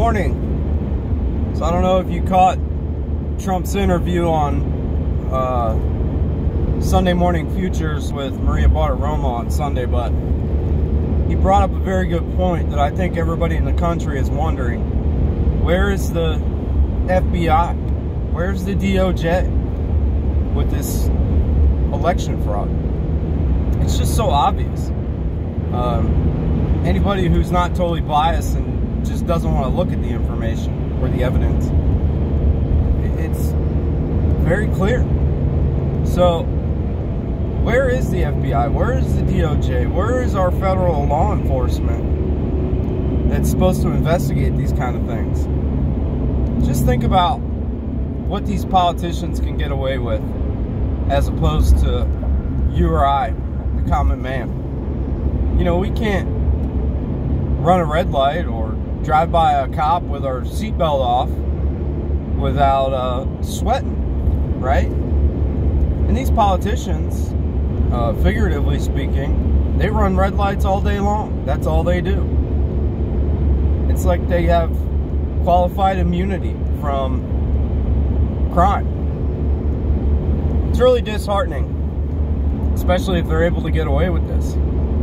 morning. So I don't know if you caught Trump's interview on Sunday Morning Futures with Maria Bartiromo on Sunday, but he brought up a very good point that I think everybody in the country is wondering. Where is the FBI? Where's the DOJ with this election fraud? It's just so obvious. Anybody who's not totally biased and just doesn't want to look at the information or the evidence, it's very clear. So where is the FBI? Where is the DOJ? Where is our federal law enforcement that's supposed to investigate these kind of things? Just think about what these politicians can get away with as opposed to you or I, the common man. You know, we can't run a red light or drive by a cop with our seatbelt off without sweating, right? And these politicians, figuratively speaking, they run red lights all day long. That's all they do. It's like they have qualified immunity from crime. It's really disheartening, especially if they're able to get away with this.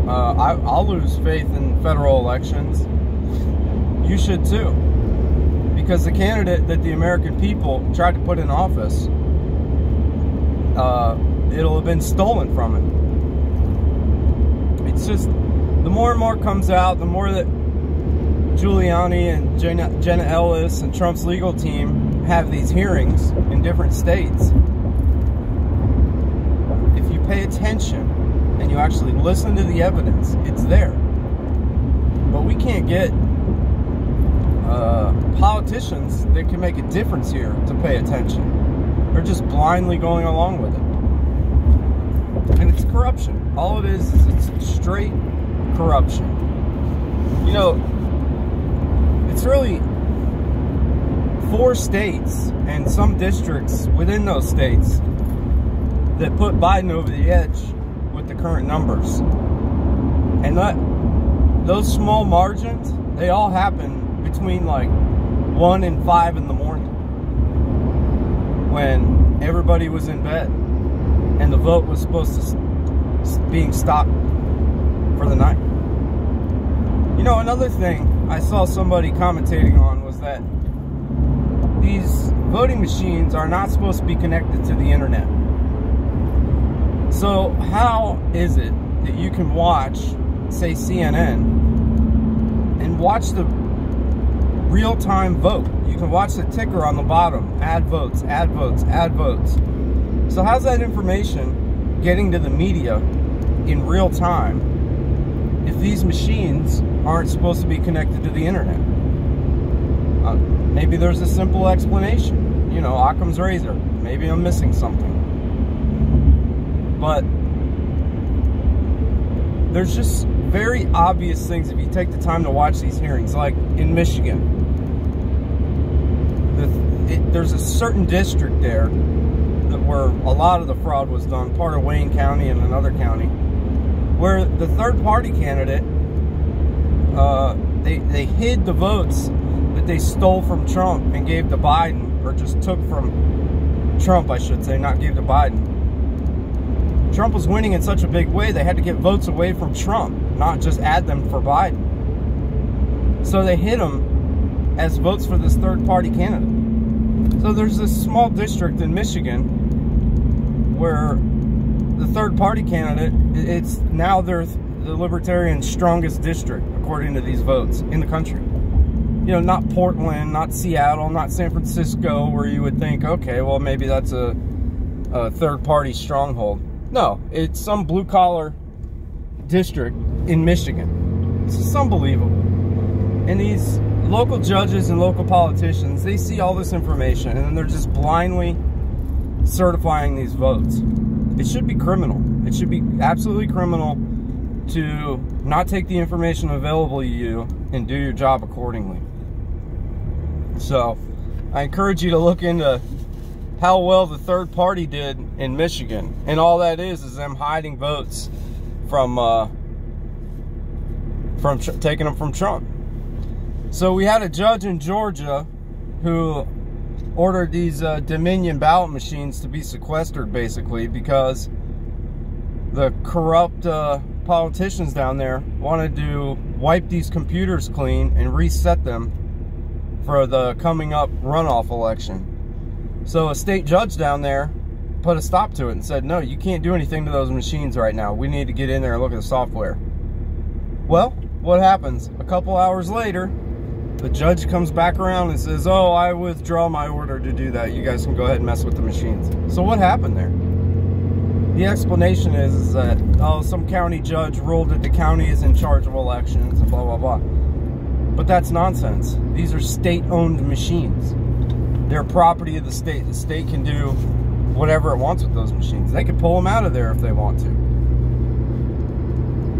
I'll lose faith in federal elections. You should too. Because the candidate that the American people tried to put in office, it'll have been stolen from it. It's just, the more and more comes out, the more that Giuliani and Jenna Ellis and Trump's legal team have these hearings in different states. If you pay attention and you actually listen to the evidence, it's there. But we can't get politicians that can make a difference here to pay attention. They're just blindly going along with it. And it's corruption. All it is it's straight corruption. You know, it's really 4 states and some districts within those states that put Biden over the edge with the current numbers. And those small margins, they all happen between like 1 and 5 in the morning when everybody was in bed and the vote was supposed to being stopped for the night. You know, another thing I saw somebody commentating on was that these voting machines are not supposed to be connected to the internet. So how is it that you can watch, say, CNN and watch the real-time vote? You can watch the ticker on the bottom, add votes, add votes, add votes. So how's that information getting to the media in real time if these machines aren't supposed to be connected to the internet? Maybe there's a simple explanation. You know, Occam's razor. Maybe I'm missing something. But there's just very obvious things if you take the time to watch these hearings. Like in Michigan, there's a certain district there where a lot of the fraud was done, part of Wayne County and another county, where the third-party candidate, they hid the votes that they stole from Trump and gave to Biden, or just took from Trump, I should say, not gave to Biden. Trump was winning in such a big way, they had to get votes away from Trump, not just add them for Biden. So they hid them as votes for this third-party candidate. So there's this small district in Michigan where the third-party candidate, it's now the Libertarian strongest district, according to these votes, in the country. You know, not Portland, not Seattle, not San Francisco, where you would think, okay, well, maybe that's a third-party stronghold. No, it's some blue-collar district in Michigan. It's just unbelievable. And these local judges and local politicians, they see all this information, and then they're just blindly certifying these votes. It should be criminal. It should be absolutely criminal to not take the information available to you and do your job accordingly. So I encourage you to look into how well the third party did in Michigan. And all that is them hiding votes from taking them from Trump. So we had a judge in Georgia who ordered these Dominion ballot machines to be sequestered, basically, because the corrupt politicians down there wanted to wipe these computers clean and reset them for the coming up runoff election. So a state judge down there put a stop to it and said, no, you can't do anything to those machines right now. We need to get in there and look at the software. Well, what happens? A couple hours later, the judge comes back around and says, oh, I withdraw my order to do that. You guys can go ahead and mess with the machines. So what happened there? The explanation is that, oh, some county judge ruled that the county is in charge of elections and blah, blah, blah. But that's nonsense. These are state-owned machines. They're property of the state. The state can do whatever it wants with those machines. They can pull them out of there if they want to.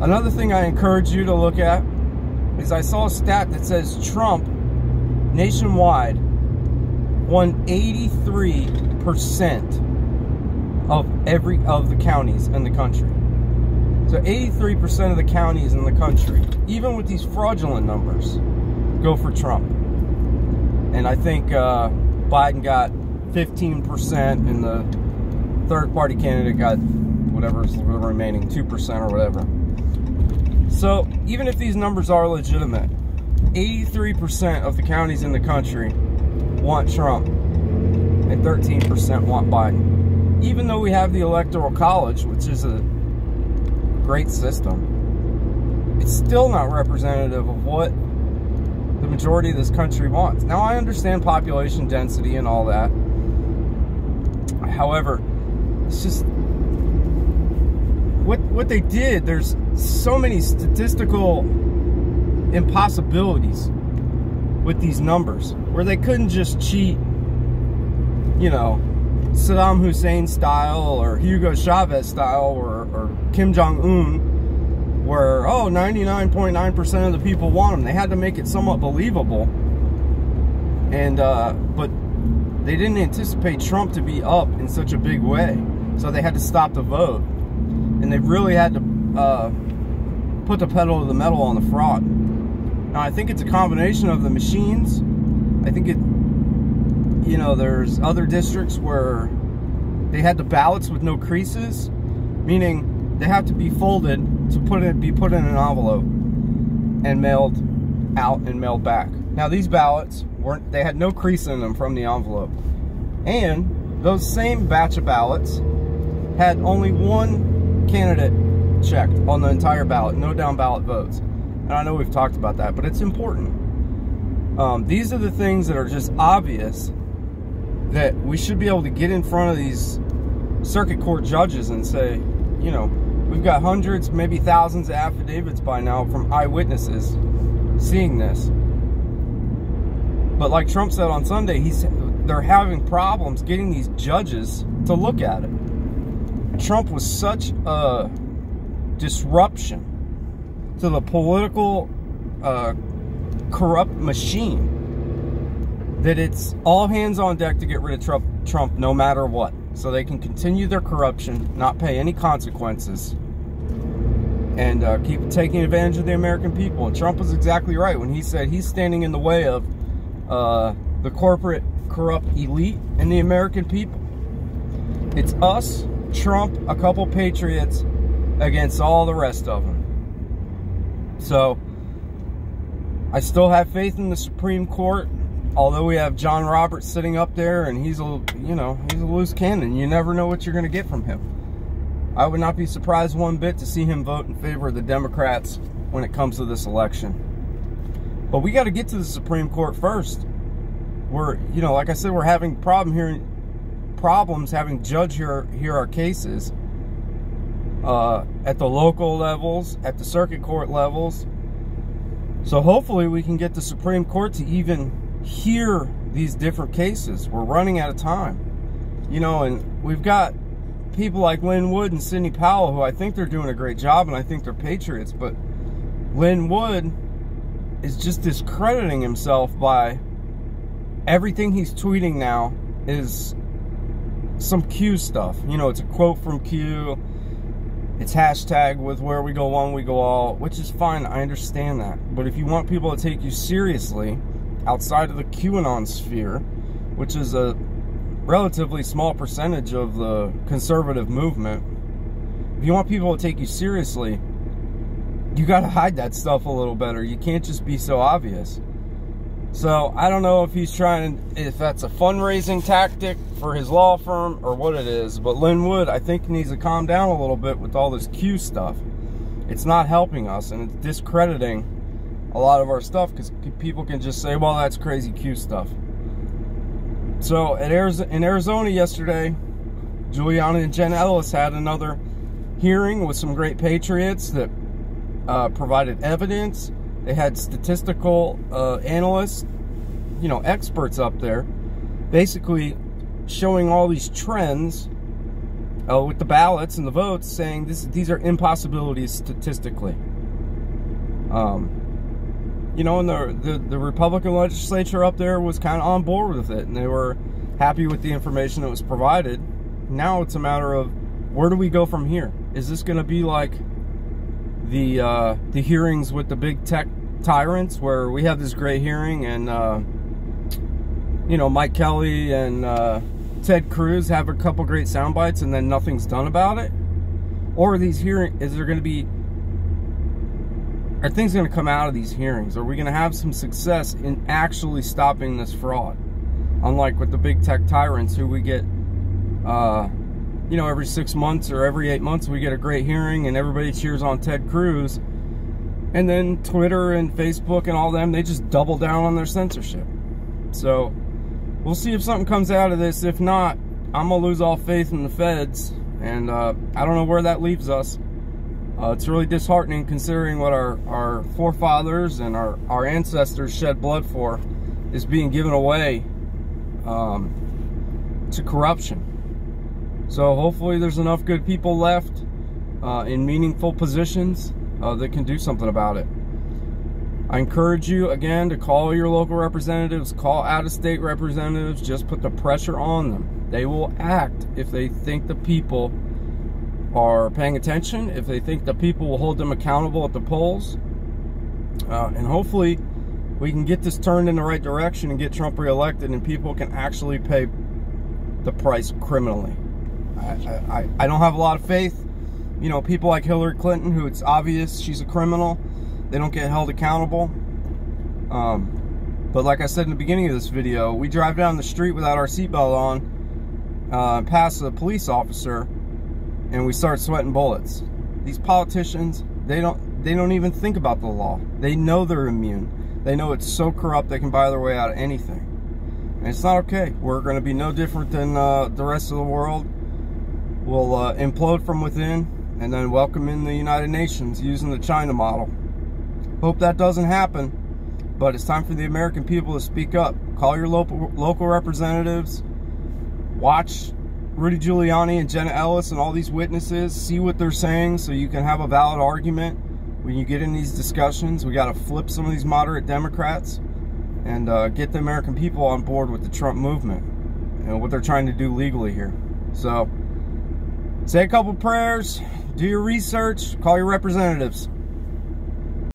Another thing I encourage you to look at is I saw a stat that says Trump nationwide won 83% of the counties in the country. So 83% of the counties in the country, even with these fraudulent numbers, go for Trump. And I think Biden got 15%, and the third party candidate got whatever's the remaining 2% or whatever. So even if these numbers are legitimate, 83% of the counties in the country want Trump and 13% want Biden. Even though we have the Electoral College, which is a great system, it's still not representative of what the majority of this country wants. Now, I understand population density and all that. However, it's just what they did. There's so many statistical impossibilities with these numbers where they couldn't just cheat, you know, Saddam Hussein style or Hugo Chavez style or Kim Jong-un, where, oh, 99.9% of the people want them. They had to make it somewhat believable. And but they didn't anticipate Trump to be up in such a big way. So they had to stop the vote. And they really had to put the pedal to the metal on the fraud. Now, I think it's a combination of the machines. I think it, you know, there's other districts where they had the ballots with no creases, meaning they have to be folded to be put in an envelope and mailed out and mailed back. Now, these ballots they had no crease in them from the envelope. And those same batch of ballots had only one candidate checked on the entire ballot, no down ballot votes. And I know we've talked about that, but it's important. These are the things that are just obvious that we should be able to get in front of these circuit court judges and say, you know, we've got hundreds, maybe thousands of affidavits by now from eyewitnesses seeing this. But like Trump said on Sunday, they're having problems getting these judges to look at it. Trump was such a disruption to the political corrupt machine that it's all hands on deck to get rid of Trump no matter what. So they can continue their corruption, not pay any consequences, and keep taking advantage of the American people. And Trump was exactly right when he said he's standing in the way of the corporate corrupt elite and the American people. It's us, Trump, a couple patriots against all the rest of them. So I still have faith in the Supreme Court, although we have John Roberts sitting up there and he's a, you know, he's a loose cannon. You never know what you're going to get from him. I would not be surprised one bit to see him vote in favor of the Democrats when it comes to this election. But we got to get to the Supreme Court first. We're, you know, like I said, we're having problems having judge hear our cases at the local levels, at the circuit court levels. So hopefully we can get the Supreme Court to even hear these different cases. We're running out of time, you know, and we've got people like Lynn Wood and Sidney Powell, who I think they're doing a great job, and I think they're patriots. But Lynn Wood is just discrediting himself by everything he's tweeting now is some Q stuff. You know, it's a quote from Q. It's hashtag with where we go one, we go all, which is fine. I understand that. But if you want people to take you seriously outside of the QAnon sphere, which is a relatively small percentage of the conservative movement, if you want people to take you seriously, you got to hide that stuff a little better. You can't just be so obvious. So I don't know if he's if that's a fundraising tactic for his law firm or what it is, but Lynn Wood, I think, needs to calm down a little bit with all this Q stuff. It's not helping us, and it's discrediting a lot of our stuff, because people can just say, well, that's crazy Q stuff. So in Arizona yesterday, Giuliani and Jen Ellis had another hearing with some great patriots that provided evidence. They had statistical analysts, you know, experts up there, basically showing all these trends with the ballots and the votes, saying these are impossibilities statistically. You know, and the Republican legislature up there was kind of on board with it, and they were happy with the information that was provided. Now it's a matter of, where do we go from here? Is this going to be like the hearings with the big tech tyrants, where we have this great hearing and you know, Mike Kelly and Ted Cruz have a couple great sound bites and then nothing's done about it? Or are these hearings, are things going to come out of these hearings? Are we going to have some success in actually stopping this fraud? Unlike with the big tech tyrants, who we get you know, every 6 months or every 8 months we get a great hearing and everybody cheers on Ted Cruz, and then Twitter and Facebook and all them, they just double down on their censorship. So we'll see if something comes out of this. If not, I'm gonna lose all faith in the feds, and I don't know where that leaves us. It's really disheartening, considering what our forefathers and our ancestors shed blood for is being given away to corruption. So hopefully there's enough good people left in meaningful positions that can do something about it. I encourage you, again, to call your local representatives, call out-of-state representatives, just put the pressure on them. They will act if they think the people are paying attention, if they think the people will hold them accountable at the polls. And hopefully we can get this turned in the right direction and get Trump reelected, and people can actually pay the price criminally. I don't have a lot of faith. You know, people like Hillary Clinton, who it's obvious she's a criminal, they don't get held accountable. But like I said in the beginning of this video, we drive down the street without our seatbelt on, pass a police officer, and we start sweating bullets. These politicians, they don't even think about the law. They know they're immune. They know it's so corrupt they can buy their way out of anything. And it's not okay. We're going to be no different than the rest of the world. We'll implode from within and then welcome in the United Nations using the China model. Hope that doesn't happen, but it's time for the American people to speak up. Call your local representatives. Watch Rudy Giuliani and Jenna Ellis and all these witnesses. See what they're saying so you can have a valid argument when you get in these discussions. We got to flip some of these moderate Democrats and get the American people on board with the Trump movement and what they're trying to do legally here. So say a couple prayers, do your research, call your representatives.